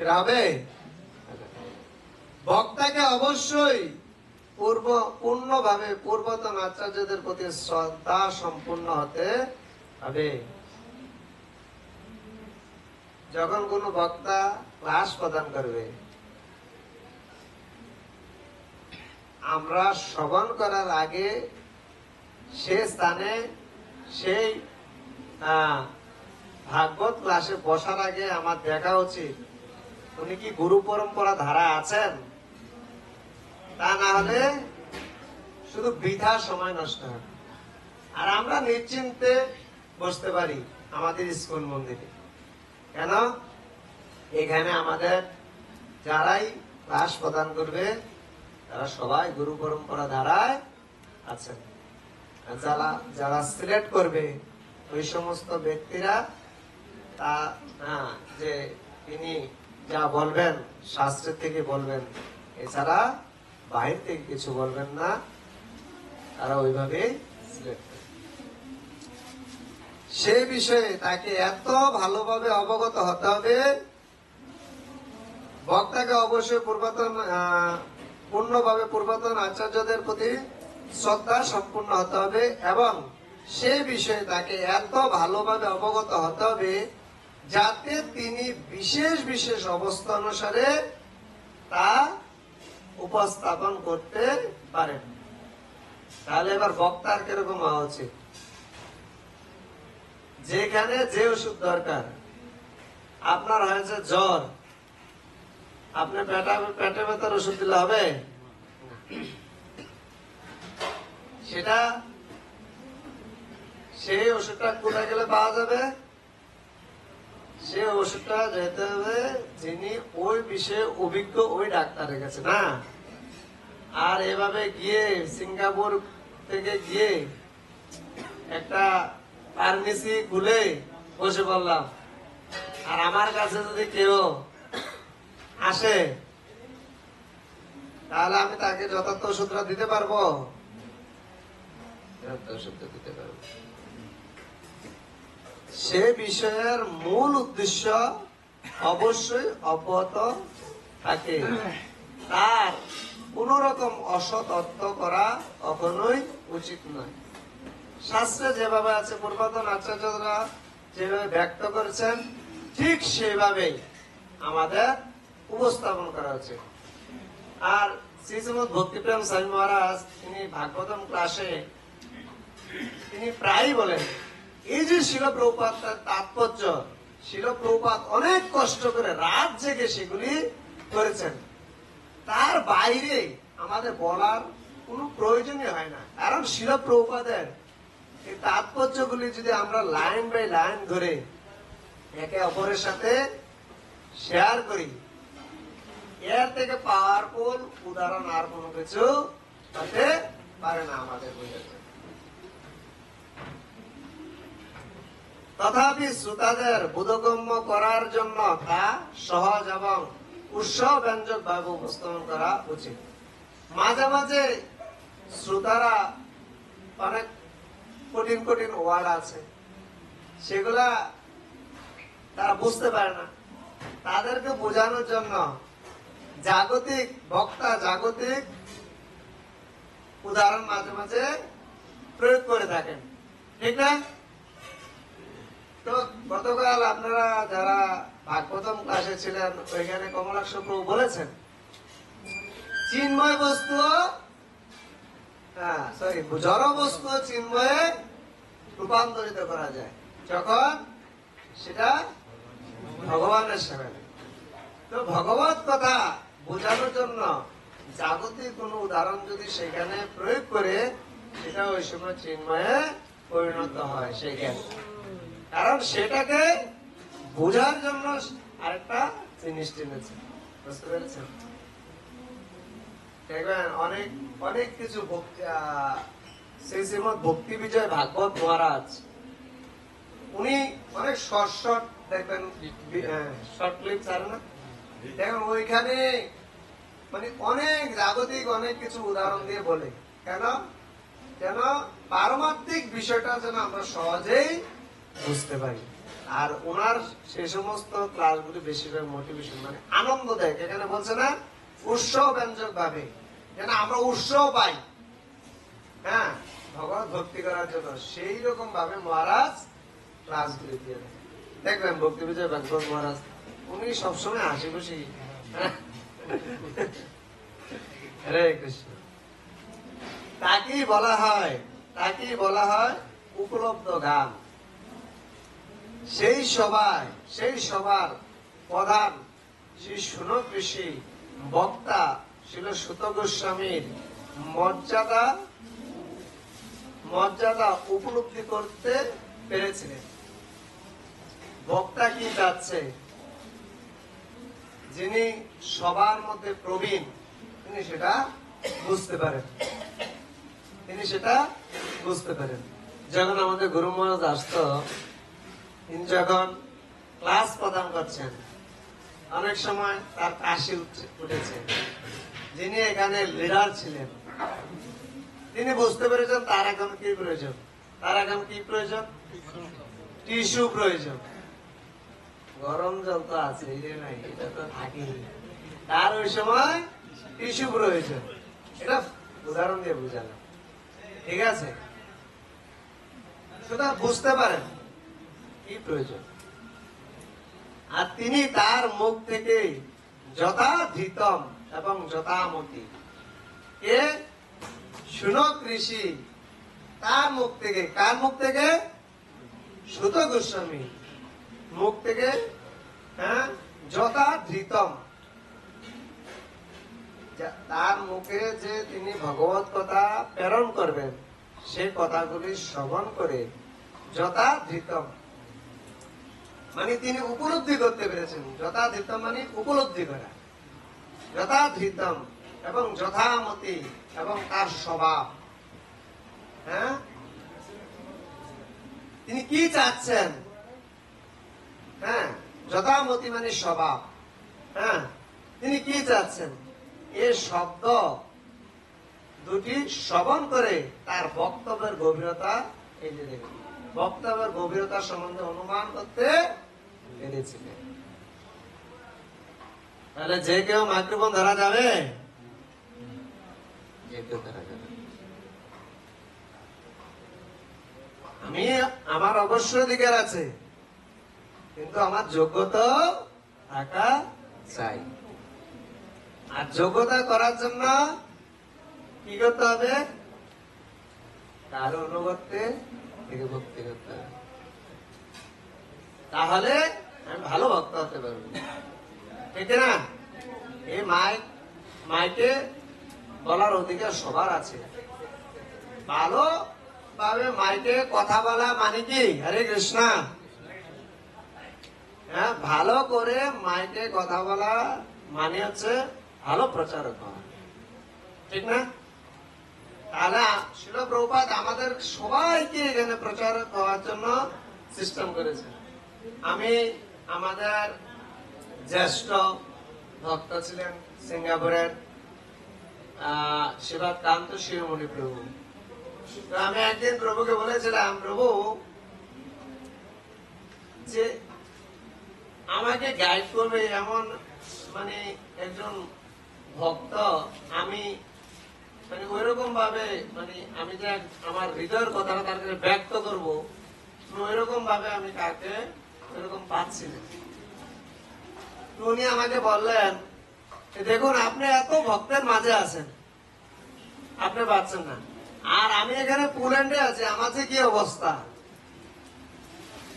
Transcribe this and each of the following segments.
সেটা হবে? বক্তাকে অবশ্যই পূর্ণভাবে পূর্বতন আচার্যদের প্রতি শ্রদ্ধা সম্পূর্ণ হতে হবে। যখন কোনো বক্তা ক্লাস প্রদান করবে, আমরা শ্রবণ করার আগে সে স্থানে সেই ভাগবত ক্লাসে বসার আগে আমার দেখা উচিত উনি কি গুরু পরম্পরা ধারা আছেন। তা না হলে শুধু বৃথা সময় নষ্ট হয়। আর আমরা নিশ্চিন্তে বসতে পারি আমাদের ইস্কন মন্দিরে। কেন? এখানে আমাদের যারাই ক্লাস প্রদান করবে তারা সবাই গুরু পরম্পরা ধারায় আছেন। যারা সিলেক্ট করবে ওই সমস্ত ব্যক্তিরা তা যে তিনি যা বলবেন শাস্ত্রের থেকে বলবেন, এছাড়া বাহির থেকে কিছু বলবেন না, তারা ওইভাবে সিলেক্ট করবে। সে বিষয়ে তাকে এত ভালোভাবে অবগত হতে হবে। বক্তাকে অবশ্যই পূর্ণভাবে পূর্বতন আচার্যদের প্রতি শ্রদ্ধা সম্পূর্ণ হতে হবে এবং সে বিষয়ে তাকে এত ভালোভাবে অবগত হতে হবে যাতে তিনি বিশেষ বিশেষ অবস্থা অনুসারে তা উপস্থাপন করতে পারেন। তাহলে এবার বক্তার কিরকম হওয়া উচিত? যেখানে যে ওষুধ দরকার, আপনার হয়েছে জ্বর, আপনি পেটে ব্যথার ওষুধ দিলে হবে? সেটা সেই ওষুধটা কোথায় গেলে পাওয়া যাবে? সে ওষুধটা যেতে হবে যিনি ওই বিষয়ে অভিজ্ঞ ওই ডাক্তারের কাছে, না। আর এভাবে গিয়ে সিঙ্গাপুর থেকে গিয়ে একটা ফার্মেসি খুলে বসে পড়লাম, আর আমার কাছে যদি কেউ আসে তাহলে আমি তাকে যথার্থ ওষুধটা দিতে পারবো? দিতে পারবো। সে বিষয়ের মূল উদ্দেশ্য অবশ্যই অব্যাহত থাকে। তার কোন রকম অসৎ অর্থ করা কখনোই উচিত নয়। শাস্ত্রে যেভাবে আছে, পূর্বতন আচার্যরা যেভাবে ব্যক্ত করেছেন ঠিক সেভাবেই আমাদের উপস্থাপন করা উচিত। আর শ্রী শ্রীমদ ভক্তিপ্রেম স্বামী মহারাজ তিনি ভাগবতম ক্লাসে তিনি প্রায়ই বলেন, এই যে শিল প্রভুপাদ তাৎপর্য, শিল প্রভুপাদ অনেক কষ্ট করে রাত জেগে সেগুলি করেছেন, তার বাইরে আমাদের বলার কোনো প্রয়োজনই হয় না। কারণ শিল প্রভুপাদের এই তাৎপর্যগুলি যদি আমরা লাইন বাই লাইন ধরে একে অপরের সাথে শেয়ার করি, এর থেকে পাওয়ারফুল উদাহরণ আর কোনো কিছু হতে পারে না আমাদের বইতে। তথাপি শ্রোতাদের বোধগম্য করার জন্য তা সহজ এবং উৎসব্যঞ্জক ভাবে উপস্থাপন করা উচিত। মাঝে মাঝে শ্রোতারা অনেক কঠিন কঠিন ওয়ার্ড আছে, সেগুলা তারা বুঝতে পারে না। তাদেরকে বোঝানোর জন্য জাগতিক বক্তা জাগতিক উদাহরণ মাঝে মাঝে প্রয়োগ করে থাকেন, ঠিক না? তো গতকাল আপনারা যারা ভাগবতম ক্লাসে ছিলেন ওইখানে কমলাক্ষ প্রভু বলেছেন চিন্ময় বস্তু, জড় বস্তু চিন্ময়ে রূপান্তরিত করা যায় যখন সেটা ভগবানের সামনে। তো ভগবত কথা বোঝানোর জন্য জাগতিক কোন উদাহরণ যদি সেখানে প্রয়োগ করে, সেটা ওই সময় চিন্ময়ে পরিণত হয় সেই জ্ঞান। কারণ সেটাকে বোঝার জন্য আরেকটা জিনিস টেনেছে, বুঝতে পেরেছেন? দেখবেন অনেক অনেক কিছু শ্রী শ্রীমদ ভক্তি বিজয় ভাগবত মহারাজ উনি অনেক শর্ট শর্ট দেখবেন, শর্ট ক্লিপ ছাড়ে না, দেখেন ওইখানে মানে অনেক জাগতিক অনেক কিছু উদাহরণ দিয়ে বলে। কেন? যেন পারমার্থিক বিষয়টা যেন আমরা সহজেই বুঝতে পারি। আর ওনার সেই সমস্ত ক্লাসগুলি বেশিরভাগ মোটিভেশন মানে আনন্দ দেয়। এখানে বলছে না উৎসাহ ব্যঞ্জক ভাবে, কেন আমরা উৎসাহ পাই, হ্যাঁ, ভগবত ভক্তি করার জন্য। সেই রকম ভাবে মহারাজ ক্লাসগুলি দিয়ে দেয়। দেখবেন ভক্তি বিজয় ব্যাঙ্কর মহারাজ উনি সবসময় হাসি খুশি। হরে কৃষ্ণ। তাকেই বলা হয় উপলব্ধ গান। সেই সবার প্রধান শ্রী সুনক ঋষি বক্তা ছিল সুত গোস্বামীর মর্যাদা উপলব্ধি করতে পেরেছিলেন। বক্তা কি যাচ্ছে, যিনি সবার মধ্যে প্রবীণ, তিনি সেটা বুঝতে পারেন। যখন আমাদের গুরু মহারাজ আসতো, তিনি যখন ক্লাস প্রদান করছেন, অনেক সময় তার কাশি উঠেছে। যিনি এখানে লিডার ছিলেন, তিনি বুঝতে পেরেছেন তার এখন কি প্রয়োজন, টিস্যু প্রয়োজন। গরম জল তো আছে, এটা তো থাকেই, তার ওই সময় টিস্যু প্রয়োজন। এটা উদাহরণ দিয়ে বুঝালাম, ঠিক আছে? সেটা বুঝতে পারেন কি প্রয়োজন। আর তিনি তার মুখ থেকে যথাধৃতম এবং যথামতি এ সুনক ঋষি, তার মুখ থেকে, কার মুখ থেকে? সুত গোস্বামী মুখ থেকে, হ্যাঁ, যথাধৃতম, তার মুখে যে তিনি ভগবত কথা প্রেরণ করবেন, সেই কথাগুলি শ্রবণ করে যথাধৃতম মানে তিনি উপলব্ধি করতে পেরেছেন। যথাধৃতম মানে উপলব্ধি করা, যথাধৃতম এবং যথামতি এবং তার স্বভাব, হ্যাঁ, তিনি কি চাচ্ছেন, হ্যাঁ, যথামতি মানে স্বভাব, হ্যাঁ, তিনি কি চাচ্ছেন, এ শব্দ দুটি শ্রবণ করে তার বক্তব্যের গভীরতা, এই যে দেখুন, বক্তব্যের গভীরতা সম্বন্ধে অনুমান করতে পেরেছিলেন। তাহলে যে কেউ মাইক্রোফোন ধরা যাবে, আমি আমার অবশ্য অধিকার আছে, কিন্তু আমার যোগ্যতা থাকা চাই। আর যোগ্যতা করার জন্য কি করতে হবে? কারো অনুগত্যে থেকে ভক্তি করতে হবে, তাহলে আমি ভালো ভক্ত হতে পারবো, ঠিক না? এই মাইকে বলার অধিকার সবার আছে। ভালো ভাবে মাইকে কথা বলা মানে কি? হরে কৃষ্ণ। হ্যাঁ, ভালো করে মাইকে কথা বলা মানে হচ্ছে ভালো প্রচারক হওয়া, ঠিক না? তাহলে শিল প্রভুপাদ আমাদের সবাইকে এখানে প্রচারক হওয়ার জন্য সিস্টেম করেছে। আমি আমাদের জ্যেষ্ঠ ভক্ত ছিলেন সিঙ্গাপুরের শিবাকান্ত শিরোমণি প্রভু। তো আমি একদিন প্রভুকে বলেছিলাম, প্রভু যে আমাকে গাইড করবে এমন মানে একজন ভক্ত, আমি মানে ওইরকম ভাবে মানে আমি যে আমার হৃদয়ের কথাটা তার কাছে ব্যক্ত করবো, ওইরকম ভাবে আমি কাকে ওইরকম পাচ্ছি না। উনি আমাকে বললেন, দেখুন আপনি এত ভক্তের মাঝে আছেন, আপনি পাচ্ছেন না, আর আমি এখানে পোল্যান্ডে আছি, আমার যে কি অবস্থা।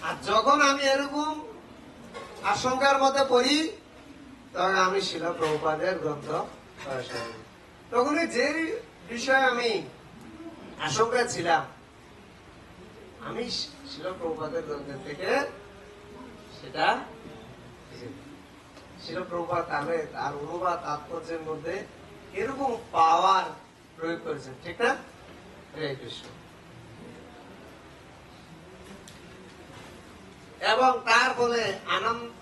আর যখন আমি এরকম আশঙ্কার মধ্যে পড়ি, তখন আমি শিল প্রভুপাদের গ্রন্থ তখন যে বিষয়ে আমি আশঙ্কা ছিলাম, আমি শিল প্রভুপাদের গ্রন্থের থেকে সেটা শিল প্রভুপাদ তার অনুবাদ তাৎপর্যের মধ্যে এরকম পাওয়ার প্রয়োগ করেছেন, ঠিক না? হরে কৃষ্ণ। এবং তার ফলে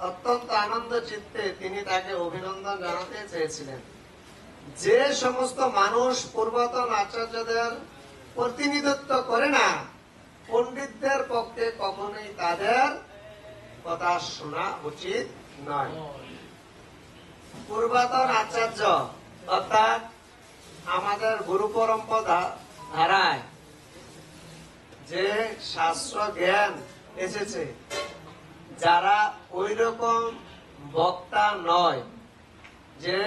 অত্যন্ত আনন্দ চিত্তে তিনি তাকে অভিনন্দন জানাতে চেয়েছিলেন। যে সমস্ত মানুষ পূর্বতন আচার্যদের প্রতিনিধিত্ব করে না, পণ্ডিতদের পক্ষে কখনোই তাদের কথা শোনা উচিত নয়। পূর্বতন আচার্য অর্থাৎ আমাদের গুরু পরম্পরা ধারায় যে শাস্ত্র জ্ঞান এসেছে, যারা ওই রকম বক্তা নয়, যে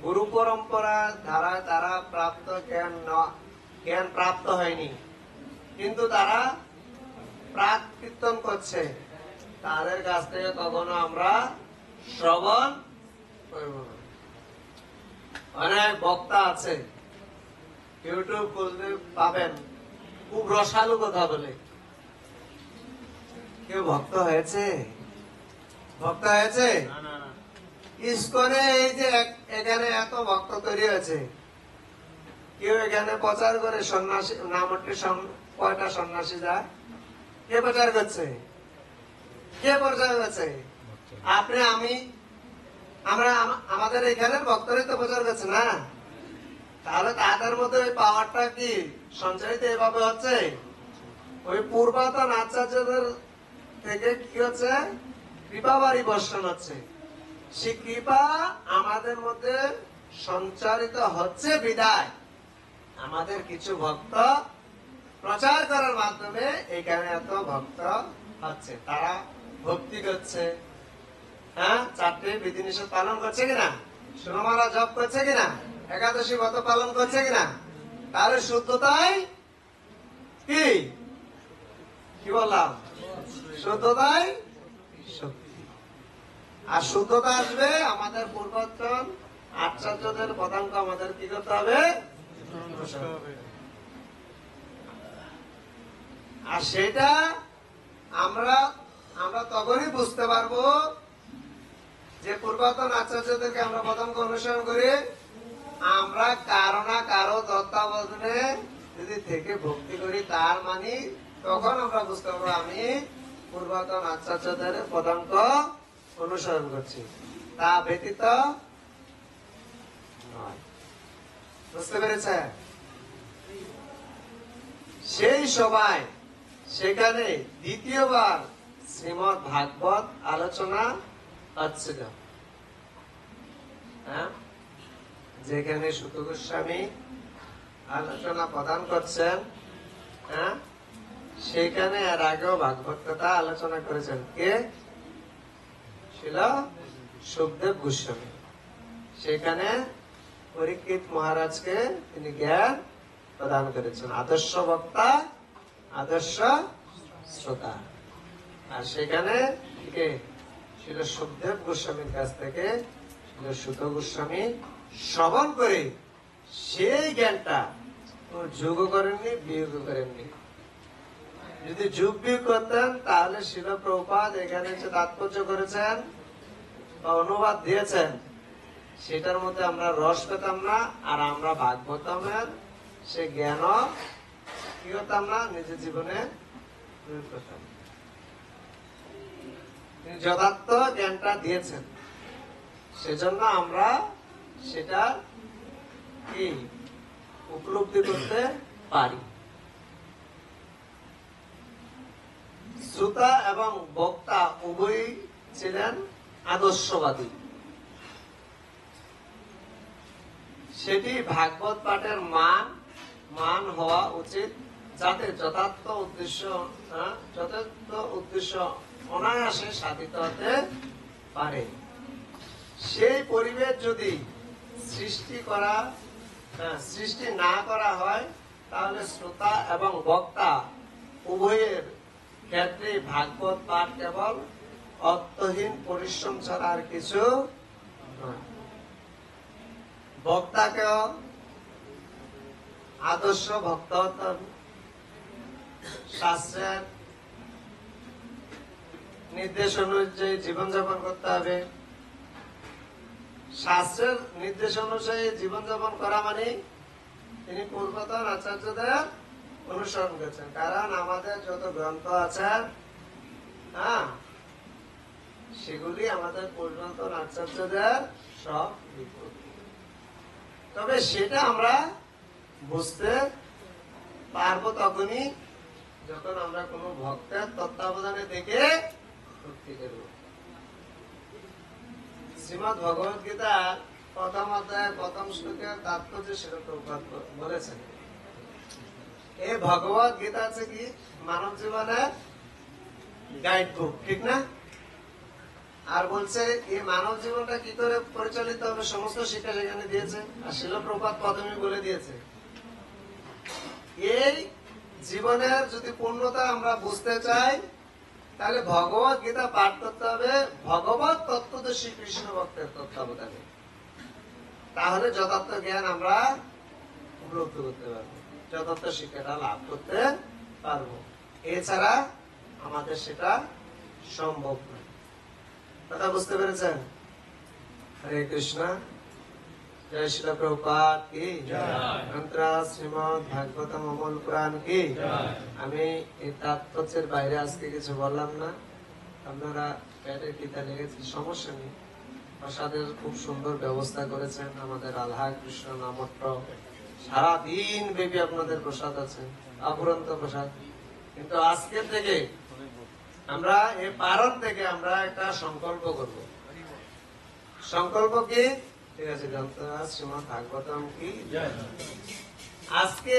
গুরু পরম্পরা ধারায় তারা প্রাপ্ত জ্ঞান প্রাপ্ত হয়নি, কিন্তু তারা প্রাক কীর্তন করছে, তাদের কাছ থেকে কখনো আমরা শ্রবণ করব না। অনেক বক্তা আছে, ইউটিউব খুললে পাবেন, খুব রসালো কথা বলে। কেউ ভক্ত হয়েছে? ভক্ত হয়েছে? ইসকনে এই যে এখানে এত ভক্ত তৈরি হয়েছে, কেউ এখানে প্রচার করে সন্ন্যাসী নামটি কয়টা সন্ন্যাসী যায়? কে প্রচার করছে? কে প্রচার করছে? আপনি, আমি, আমরা আমাদের এখানের ভক্তরাই তো প্রচার করছে না? তাহলে তাদের মধ্যে ওই পাওয়ারটা কি সঞ্চারিত এভাবে হচ্ছে? ওই পূর্বতন আচার্যদের থেকে কি হচ্ছে? কৃপাবাড়ি বর্ষণ হচ্ছে। সে কৃপা আমাদের মধ্যে সঞ্চারিত হচ্ছে বিদায় আমাদের কিছু ভক্ত প্রচার করার মাধ্যমে এখানে এত ভক্ত হচ্ছে। তারা ভক্তি করছে, হ্যাঁ, 4টে বিধিনিষেধ পালন করছে কিনা, সুরমালা জপ করছে কিনা, একাদশী ব্রত পালন করছে কিনা, তাহলে শুদ্ধতাই কি কি বললাম? শুদ্ধতাই শক্তি। আর শুদ্ধতা আসবে আমাদের পূর্বতন আচার্যদের পদাঙ্ক আমাদের কি করতে হবে? আর সেটা আমরা তখনই বুঝতে পারবো যে পূর্বতন আচার্যদেরকে আমরা পদাঙ্ক অনুসরণ করি, আমরা কারো না কারো তত্ত্বাবধানে যদি থেকে ভক্তি করি, তার মানে তখন আমরা বুঝতে পারবো আমি পূর্বতন আচার্যদের পদাঙ্ক অনুসরণ করছি, তা ব্যতীত নয়। বুঝতে পেরেছে? সেই সবাই সেখানে দ্বিতীয়বার শ্রীমদ ভাগবত আলোচনা হচ্ছিল, হ্যাঁ, যেখানে সুত গোস্বামী আলোচনা প্রদান করছেন, হ্যাঁ, সেখানে এর আগেও ভাগবত কথা আলোচনা করেছেন। কে ছিল? সুখদেব গোস্বামী। সেখানে পরীক্ষিত মহারাজকে তিনি জ্ঞান প্রদান করেছেন, আদর্শ বক্তা, আদর্শ শ্রোতা। আর সেখানে কে ছিল? সুখদেব গোস্বামীর কাছ থেকে সুত গোস্বামী শ্রবণ করে সেই জ্ঞানটা যোগ করেননি, বিয়োগ করেননি। যদি যোগ বিয়োগ করতেন তাহলে শিল প্রভুপাদ এখানে যে তাৎপর্য করেছেন বা অনুবাদ দিয়েছেন, সেটার মধ্যে আমরা রস পেতাম না, আর আমরা ভাগবতমের সে জ্ঞান কি করতাম না, নিজের জীবনে প্রয়োগ করতাম। তিনি যথার্থ জ্ঞানটা দিয়েছেন, সেজন্য আমরা সেটা কি উপলব্ধি করতে পারি। শ্রোতা এবং বক্তা উভয়ই ছিলেন আদর্শবাদী। সেটি ভাগবত পাঠের মান হওয়া উচিত, যাতে যথার্থ উদ্দেশ্য অনায়াসে সাধিত হতে পারে। সেই পরিবেশ যদি সৃষ্টি না করা হয়, তাহলে শ্রোতা এবং বক্তা উভয়ের ক্ষেত্রে ভাগবত পাঠ কেবল অর্থহীন পরিশ্রম ছাড়া আর কিছু নয়। বক্তাকেও আদর্শ ভক্ত হতে হবে, শাস্ত্রের নির্দেশ অনুযায়ী জীবনযাপন করতে হবে। শাস্ত্রের নির্দেশ অনুযায়ী জীবনযাপন করা মানে তিনি পূর্বতন আচার্যদের অনুসরণ করছেন। কারণ আমাদের যত গ্রন্থ আছে, হ্যাঁ, সেগুলি আমাদের পূর্বতন আচার্যদের সব বিপরীত। তবে সেটা আমরা বুঝতে পারবো তখনই যখন আমরা কোনো ভক্তের তত্ত্বাবধানে থেকে ভক্তি করব। শ্রীমদ্ ভগবত গীতার প্রথম অধ্যায় প্রথম শ্লোকের তাৎপর্য সেটা প্রভুপাদ বলেছেন। এই ভগবত গীতা আছে কি মানব জীবনের গাইড বুক, ঠিক না? আর বলছে এই মানব জীবনটা কি করে পরিচালিত হবে সমস্ত শিক্ষা সেখানে দিয়েছে। আর শিল প্রভুপাদ প্রথমে বলে দিয়েছে এই জীবনের যদি পূর্ণতা আমরা বুঝতে চাই তাহলে ভগবত গীতা পাঠ করতে হবে ভগবত তত্ত্বদর্শী কৃষ্ণ ভক্তের তত্ত্বাবধানে। তাহলে যথার্থ জ্ঞান আমরা উপলব্ধি করতে পারবো, যথার্থ শিক্ষাটা লাভ করতে পারবো। এছাড়া আমাদের সেটা সম্ভব নয়। কথা বুঝতে পেরেছেন? হরে কৃষ্ণ। জয় শিল প্রভুপাদ কি মন্ত্রা শ্রীমদ ভাগবতম অমল পুরাণ কি। আমি এই তাৎপর্যের বাইরে আজকে কিছু বললাম না। আপনারা পেটের টিতা লেগেছে, সমস্যা নেই। প্রসাদের খুব সুন্দর ব্যবস্থা করেছেন আমাদের রাধা কৃষ্ণ নামট্ট। সারাদিন ব্যাপী আপনাদের প্রসাদ আছে, অফুরন্ত প্রসাদ। কিন্তু আজকের থেকে আমরা এই পারণ থেকে আমরা একটা সংকল্প করব। সংকল্প কি? ঠিক আছে, গ্রন্থরাজ শ্রীমদ ভাগবতম কি। আজকে